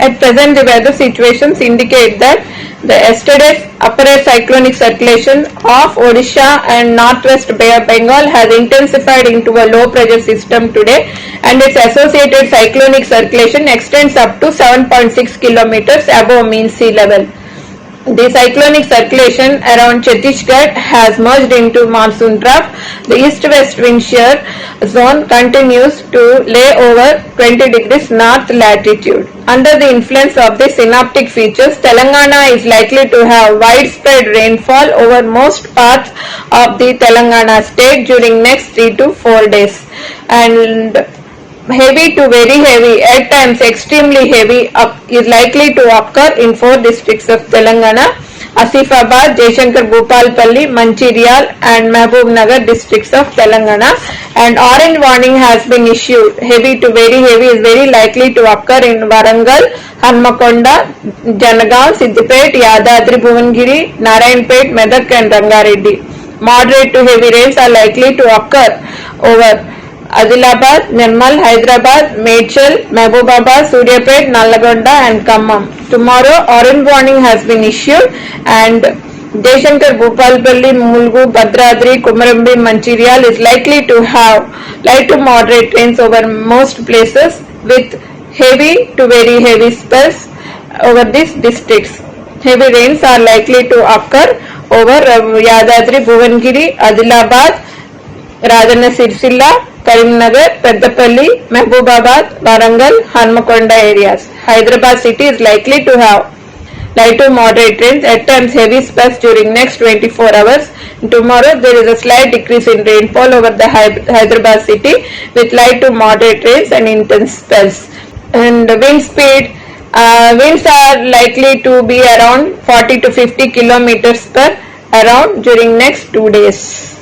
At present, the weather situations indicate that the yesterday's upper air cyclonic circulation of Odisha and northwest Bay of Bengal has intensified into a low pressure system today, and its associated cyclonic circulation extends up to 7.6 kilometers above mean sea level. The cyclonic circulation around Chhattisgarh has merged into monsoon trough. The east-west wind shear zone continues to lay over 20 degrees north latitude. Under the influence of the synoptic features, Telangana is likely to have widespread rainfall over most parts of the Telangana state during next 3 to 4 days, and heavy to very heavy, at times extremely heavy, is likely to occur in 4 districts of Telangana: Asifabad, Jaishankar Bhupalpalli, Manchiryal and Mahbub Nagar districts of Telangana. And orange warning has been issued. Heavy to very heavy is very likely to occur in Warangal, Hanmakonda, Janagaon, Siddipet, Yadadri, Bhuvangiri, Narayanpet, Medak and Rangareddy. Moderate to heavy rains are likely to occur over Adilabad, Nirmal, Hyderabad, Medchal, Mahbubabad, Suryapet, Nalagonda and Khammam. Tomorrow, orange warning has been issued, and Jaishankar Bhupalpalli, Mulgu, Bhadradri, Kumarambi, Manchiryal is likely to have light to moderate rains over most places, with heavy to very heavy spells over these districts. Heavy rains are likely to occur over Yadadri, Bhuvangiri, Adilabad, Rajanna Sircilla, Karimnagar, Peddapalli, Mahbubabad, Warangal, Hanmakonda areas. Hyderabad city is likely to have light to moderate rains, at times heavy spells during next 24 hours. Tomorrow there is a slight decrease in rainfall over the Hyderabad city with light to moderate rains and intense spells. And winds are likely to be around 40 to 50 kilometers per hour during next 2 days.